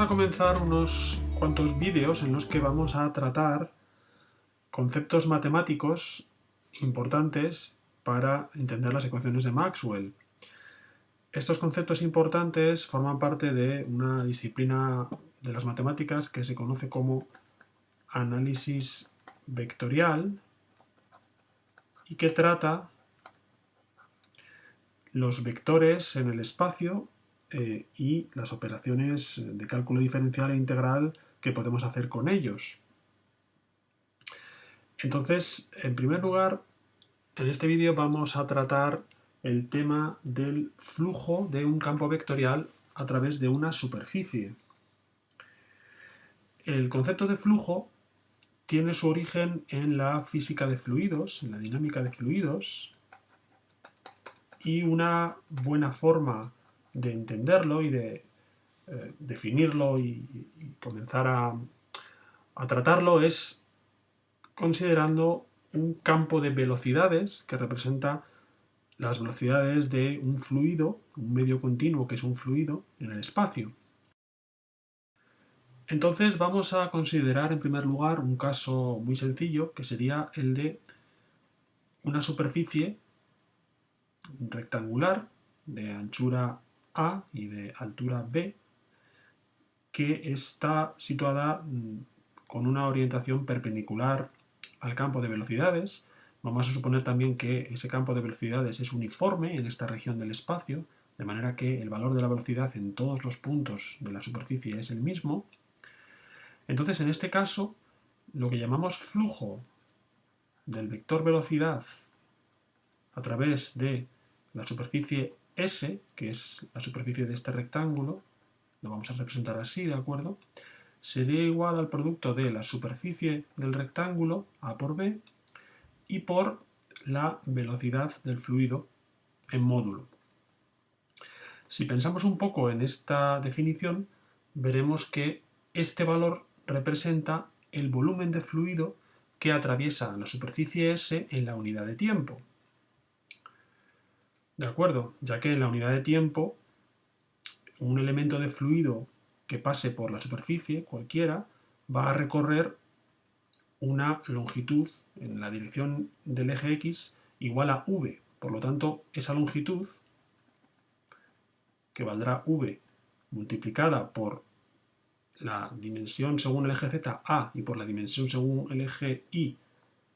a comenzar unos cuantos vídeos en los que vamos a tratar conceptos matemáticos importantes para entender las ecuaciones de Maxwell. Estos conceptos importantes forman parte de una disciplina de las matemáticas que se conoce como análisis vectorial y que trata los vectores en el espacio y las operaciones de cálculo diferencial e integral que podemos hacer con ellos. Entonces, en primer lugar, en este vídeo vamos a tratar el tema del flujo de un campo vectorial a través de una superficie. El concepto de flujo tiene su origen en la física de fluidos, en la dinámica de fluidos, y una buena forma de entenderlo y de definirlo y comenzar a tratarlo es considerando un campo de velocidades que representa las velocidades de un fluido, un medio continuo que es un fluido en el espacio. Entonces vamos a considerar en primer lugar un caso muy sencillo que sería el de una superficie rectangular de anchura A y de altura B que está situada con una orientación perpendicular al campo de velocidades. Vamos a suponer también que ese campo de velocidades es uniforme en esta región del espacio, de manera que el valor de la velocidad en todos los puntos de la superficie es el mismo. Entonces, en este caso, lo que llamamos flujo del vector velocidad a través de la superficie S, que es la superficie de este rectángulo, lo vamos a representar así, ¿de acuerdo? Sería igual al producto de la superficie del rectángulo, A por B, y por la velocidad del fluido en módulo. Si pensamos un poco en esta definición, veremos que este valor representa el volumen de fluido que atraviesa la superficie S en la unidad de tiempo. ¿De acuerdo? Ya que en la unidad de tiempo, un elemento de fluido que pase por la superficie, cualquiera, va a recorrer una longitud en la dirección del eje X igual a v. Por lo tanto, esa longitud, que valdrá v multiplicada por la dimensión según el eje Z A y por la dimensión según el eje Y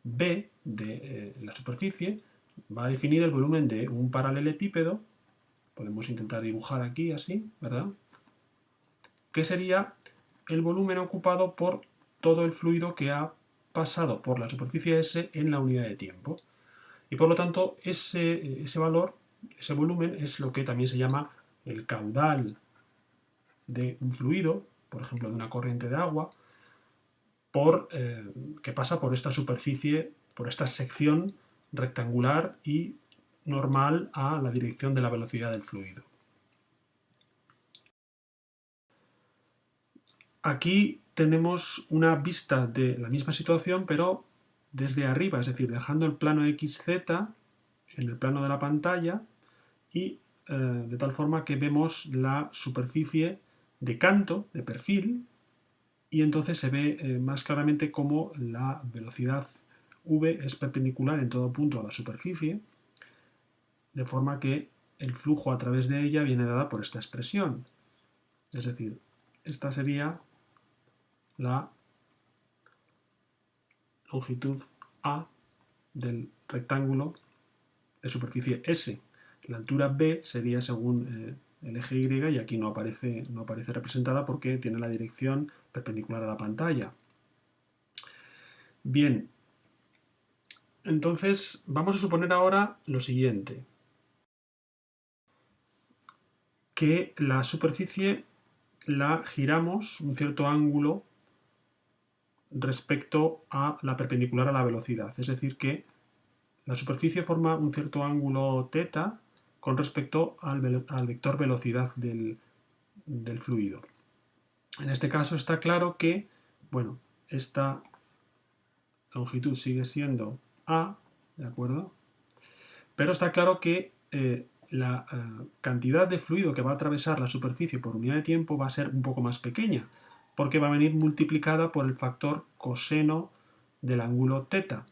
B de la superficie, va a definir el volumen de un paralelepípedo. Podemos intentar dibujar aquí así, ¿verdad? Que sería el volumen ocupado por todo el fluido que ha pasado por la superficie S en la unidad de tiempo. Y por lo tanto, ese valor, ese volumen, es lo que también se llama el caudal de un fluido, por ejemplo, de una corriente de agua, que pasa por esta superficie, por esta sección rectangular y normal a la dirección de la velocidad del fluido. Aquí tenemos una vista de la misma situación, pero desde arriba, es decir, dejando el plano XZ en el plano de la pantalla y de tal forma que vemos la superficie de canto, de perfil, y entonces se ve más claramente cómo la velocidad v es perpendicular en todo punto a la superficie, de forma que el flujo a través de ella viene dada por esta expresión. Es decir, esta sería la longitud A del rectángulo de superficie S. La altura B sería según el eje Y y aquí no aparece representada porque tiene la dirección perpendicular a la pantalla. Bien, entonces vamos a suponer ahora lo siguiente, que la superficie la giramos un cierto ángulo respecto a la perpendicular a la velocidad, es decir que la superficie forma un cierto ángulo θ con respecto al vector velocidad del fluido. En este caso está claro que, bueno, esta longitud sigue siendo A, ¿de acuerdo? Pero está claro que la cantidad de fluido que va a atravesar la superficie por unidad de tiempo va a ser un poco más pequeña, porque va a venir multiplicada por el factor coseno del ángulo θ.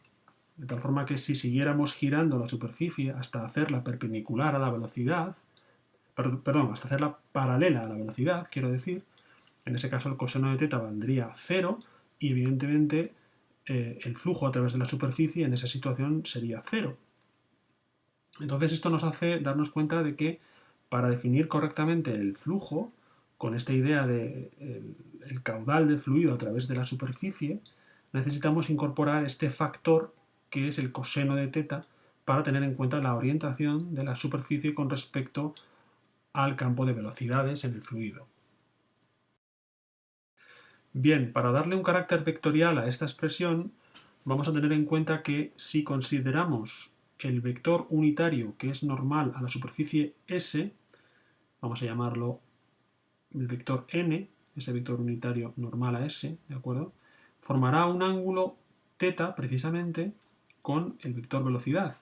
De tal forma que si siguiéramos girando la superficie hasta hacerla perpendicular a la velocidad, perdón, hasta hacerla paralela a la velocidad, quiero decir, en ese caso el coseno de θ valdría 0 y evidentemente el flujo a través de la superficie en esa situación sería 0. Entonces esto nos hace darnos cuenta de que para definir correctamente el flujo, con esta idea de el caudal del fluido a través de la superficie, necesitamos incorporar este factor que es el coseno de θ para tener en cuenta la orientación de la superficie con respecto al campo de velocidades en el fluido. Bien, para darle un carácter vectorial a esta expresión, vamos a tener en cuenta que si consideramos el vector unitario que es normal a la superficie S, vamos a llamarlo el vector n, ese vector unitario normal a S, ¿de acuerdo? Formará un ángulo θ precisamente con el vector velocidad,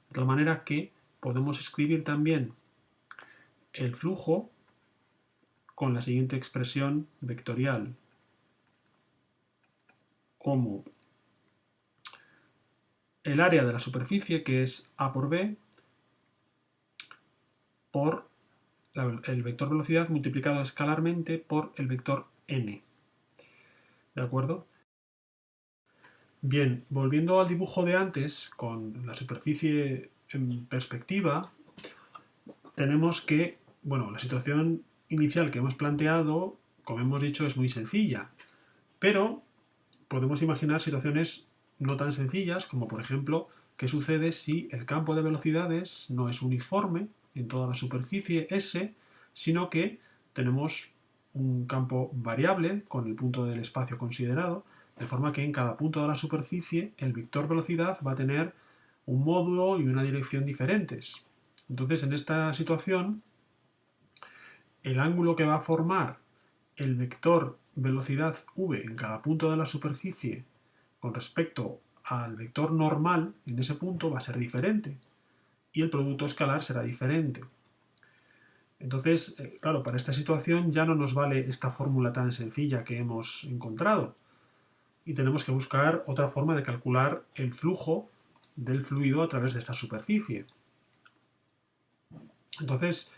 de tal manera que podemos escribir también el flujo con la siguiente expresión vectorial, como el área de la superficie, que es A por B, por el vector velocidad multiplicado escalarmente por el vector n. ¿De acuerdo? Bien, volviendo al dibujo de antes, con la superficie en perspectiva, tenemos que, bueno, la situación inicial que hemos planteado, como hemos dicho, es muy sencilla, pero podemos imaginar situaciones no tan sencillas, como por ejemplo, qué sucede si el campo de velocidades no es uniforme en toda la superficie S, sino que tenemos un campo variable con el punto del espacio considerado, de forma que en cada punto de la superficie el vector velocidad va a tener un módulo y una dirección diferentes. Entonces, en esta situación, el ángulo que va a formar el vector velocidad v en cada punto de la superficie con respecto al vector normal en ese punto va a ser diferente y el producto escalar será diferente. Entonces, claro, para esta situación ya no nos vale esta fórmula tan sencilla que hemos encontrado y tenemos que buscar otra forma de calcular el flujo del fluido a través de esta superficie. Entonces,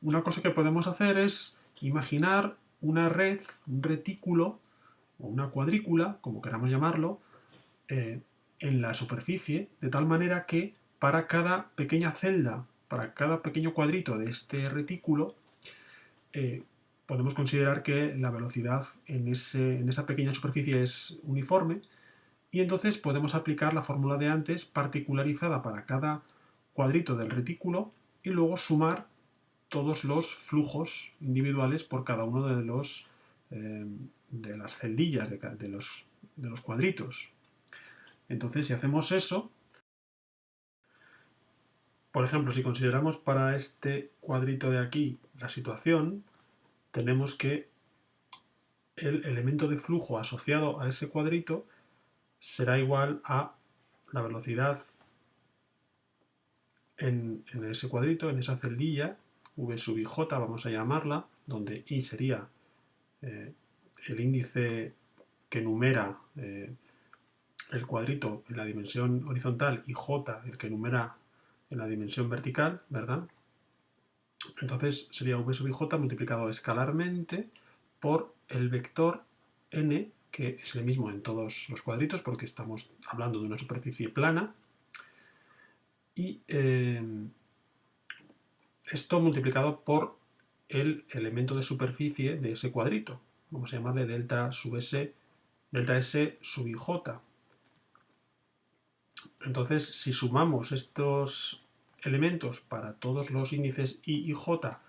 una cosa que podemos hacer es imaginar una red, un retículo o una cuadrícula, como queramos llamarlo, en la superficie, de tal manera que para cada pequeña celda, para cada pequeño cuadrito de este retículo, podemos considerar que la velocidad en esa pequeña superficie es uniforme y entonces podemos aplicar la fórmula de antes particularizada para cada cuadrito del retículo y luego sumar todos los flujos individuales por cada uno de las celdillas de los cuadritos. Entonces, si hacemos eso, por ejemplo, si consideramos para este cuadrito de aquí la situación, tenemos que el elemento de flujo asociado a ese cuadrito será igual a la velocidad en ese cuadrito, en esa celdilla, v sub i j vamos a llamarla, donde i sería el índice que numera el cuadrito en la dimensión horizontal y j el que numera en la dimensión vertical, ¿verdad? Entonces sería v sub i j multiplicado escalarmente por el vector n, que es el mismo en todos los cuadritos porque estamos hablando de una superficie plana, y esto multiplicado por el elemento de superficie de ese cuadrito. Vamos a llamarle delta S sub i j. Entonces, si sumamos estos elementos para todos los índices i y j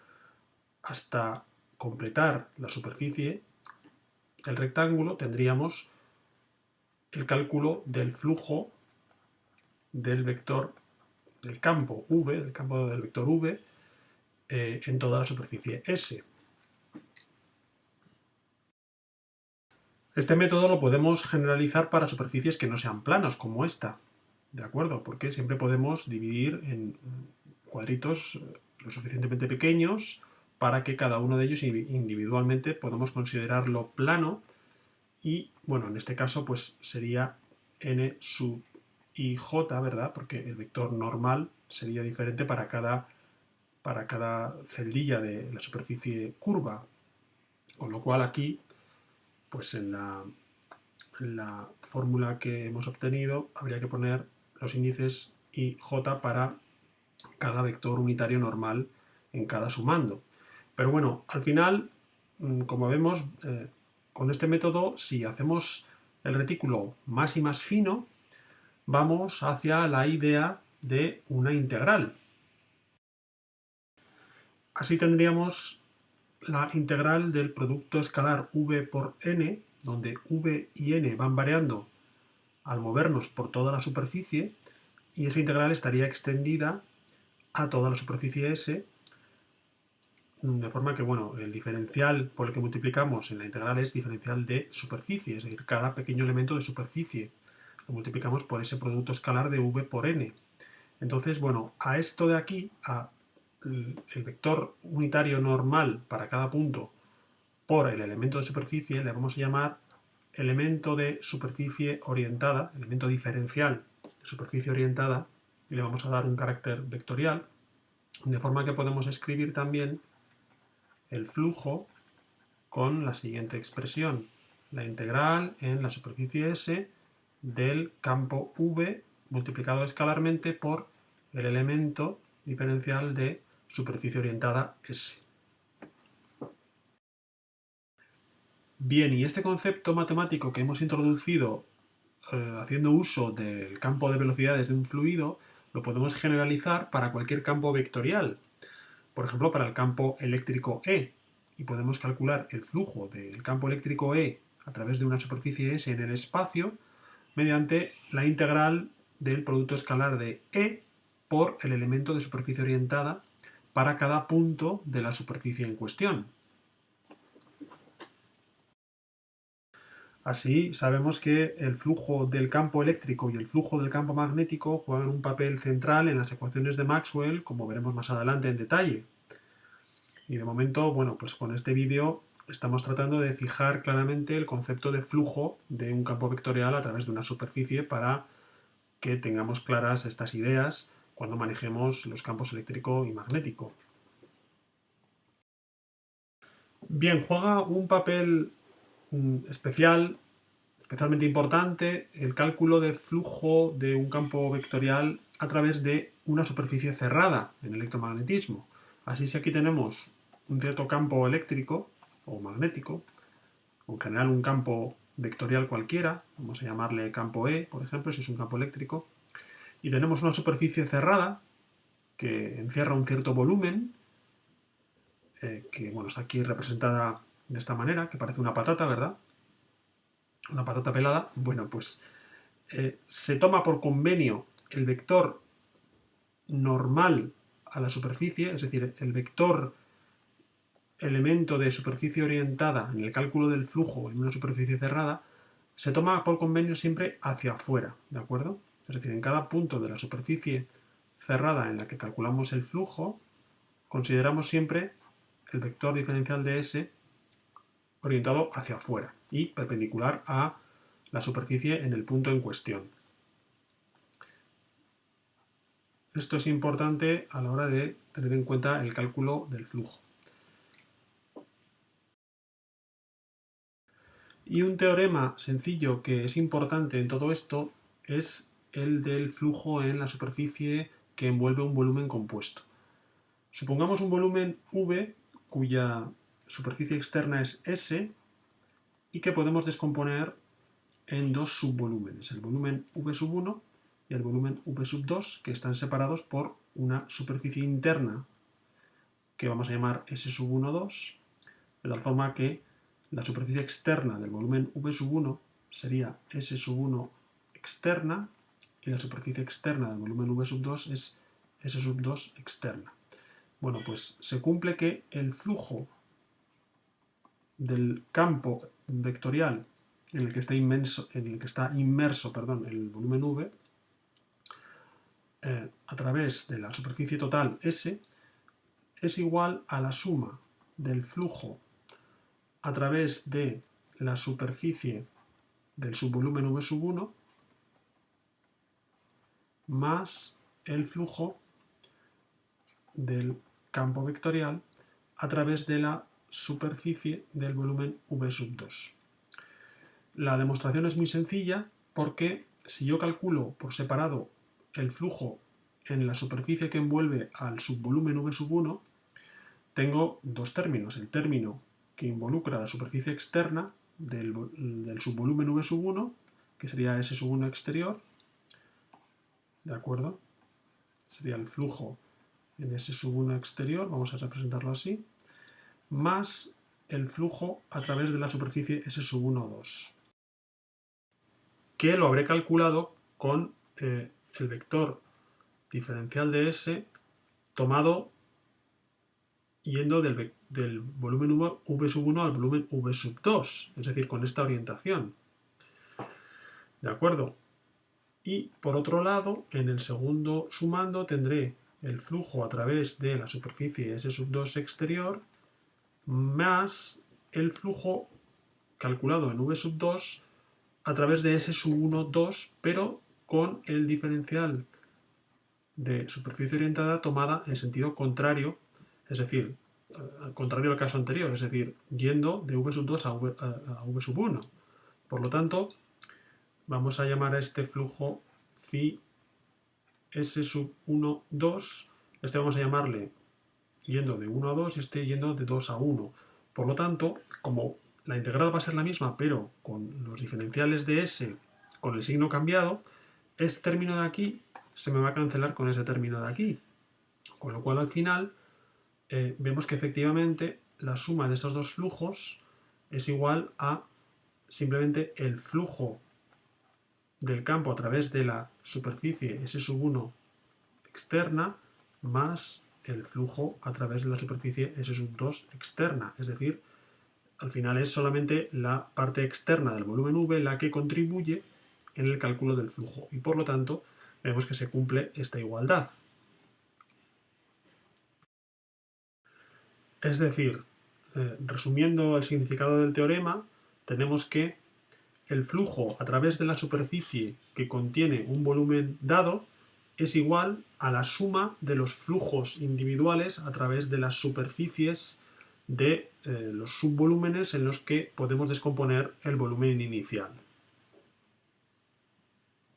hasta completar la superficie del rectángulo, tendríamos el cálculo del flujo del vector del campo v, del campo del vector v, en toda la superficie S. Este método lo podemos generalizar para superficies que no sean planas, como esta, ¿de acuerdo? Porque siempre podemos dividir en cuadritos lo suficientemente pequeños para que cada uno de ellos individualmente podamos considerarlo plano y, bueno, en este caso pues sería n sub ij, ¿verdad? Porque el vector normal sería diferente para cada celdilla de la superficie curva. Con lo cual aquí, pues en la fórmula que hemos obtenido habría que poner los índices i, j para cada vector unitario normal en cada sumando. Pero bueno, al final, como vemos, con este método, si hacemos el retículo más y más fino, vamos hacia la idea de una integral. Así tendríamos la integral del producto escalar v por n, donde v y n van variando al movernos por toda la superficie, y esa integral estaría extendida a toda la superficie S, de forma que, bueno, el diferencial por el que multiplicamos en la integral es diferencial de superficie, es decir, cada pequeño elemento de superficie lo multiplicamos por ese producto escalar de v por n. Entonces, bueno, a esto de aquí, el vector unitario normal para cada punto por el elemento de superficie, le vamos a llamar elemento de superficie orientada, elemento diferencial de superficie orientada, y le vamos a dar un carácter vectorial, de forma que podemos escribir también el flujo con la siguiente expresión: la integral en la superficie S del campo V multiplicado escalarmente por el elemento diferencial de superficie orientada S. Bien, y este concepto matemático que hemos introducido haciendo uso del campo de velocidades de un fluido lo podemos generalizar para cualquier campo vectorial. Por ejemplo, para el campo eléctrico E. Y podemos calcular el flujo del campo eléctrico E a través de una superficie S en el espacio mediante la integral del producto escalar de E por el elemento de superficie orientada para cada punto de la superficie en cuestión. Así, sabemos que el flujo del campo eléctrico y el flujo del campo magnético juegan un papel central en las ecuaciones de Maxwell, como veremos más adelante en detalle. Y de momento, bueno, pues con este vídeo estamos tratando de fijar claramente el concepto de flujo de un campo vectorial a través de una superficie para que tengamos claras estas ideas cuando manejemos los campos eléctrico y magnético. Bien, juega un papel especialmente importante el cálculo de flujo de un campo vectorial a través de una superficie cerrada en electromagnetismo. Así, si aquí tenemos un cierto campo eléctrico o magnético, o en general un campo vectorial cualquiera, vamos a llamarle campo E, por ejemplo, si es un campo eléctrico, y tenemos una superficie cerrada que encierra un cierto volumen, que bueno, está aquí representada de esta manera, que parece una patata, ¿verdad? Una patata pelada. Bueno, pues se toma por convenio el vector normal a la superficie, es decir, el vector elemento de superficie orientada en el cálculo del flujo en una superficie cerrada, se toma por convenio siempre hacia afuera, ¿de acuerdo? Es decir, en cada punto de la superficie cerrada en la que calculamos el flujo, consideramos siempre el vector diferencial de S orientado hacia afuera y perpendicular a la superficie en el punto en cuestión. Esto es importante a la hora de tener en cuenta el cálculo del flujo. Y un teorema sencillo que es importante en todo esto es el del flujo en la superficie que envuelve un volumen compuesto. Supongamos un volumen V cuya superficie externa es S y que podemos descomponer en dos subvolúmenes, el volumen V1 y el volumen V2, que están separados por una superficie interna que vamos a llamar S12, de tal forma que la superficie externa del volumen V1 sería S1 externa y la superficie externa del volumen V2 es S2 externa. Bueno, pues se cumple que el flujo del campo vectorial en el que está inmerso el volumen V a través de la superficie total S es igual a la suma del flujo a través de la superficie del subvolumen V1 más el flujo del campo vectorial a través de la superficie del volumen V2. La demostración es muy sencilla porque si yo calculo por separado el flujo en la superficie que envuelve al subvolumen V1, tengo dos términos. El término que involucra la superficie externa del subvolumen V1, que sería S1 exterior, ¿de acuerdo? Sería el flujo en S1 exterior, vamos a representarlo así, más el flujo a través de la superficie S1,2, que lo habré calculado con el vector diferencial de S tomado yendo del volumen V1 al volumen V2, es decir, con esta orientación. ¿De acuerdo? Y por otro lado, en el segundo sumando tendré el flujo a través de la superficie S2 exterior más el flujo calculado en V2 a través de S1,2, pero con el diferencial de superficie orientada tomada en sentido contrario, es decir, contrario al caso anterior, es decir, yendo de V2 a V1. Por lo tanto, vamos a llamar a este flujo phi S1,2, este vamos a llamarle yendo de 1 a 2 y este yendo de 2 a 1. Por lo tanto, como la integral va a ser la misma, pero con los diferenciales de S con el signo cambiado, este término de aquí se me va a cancelar con ese término de aquí. Con lo cual, al final, vemos que efectivamente la suma de estos dos flujos es igual a simplemente el flujo del campo a través de la superficie S1 externa más el flujo a través de la superficie S2 externa. Es decir, al final es solamente la parte externa del volumen V la que contribuye en el cálculo del flujo y por lo tanto vemos que se cumple esta igualdad. Es decir, resumiendo el significado del teorema, tenemos que el flujo a través de la superficie que contiene un volumen dado es igual a la suma de los flujos individuales a través de las superficies de los subvolúmenes en los que podemos descomponer el volumen inicial.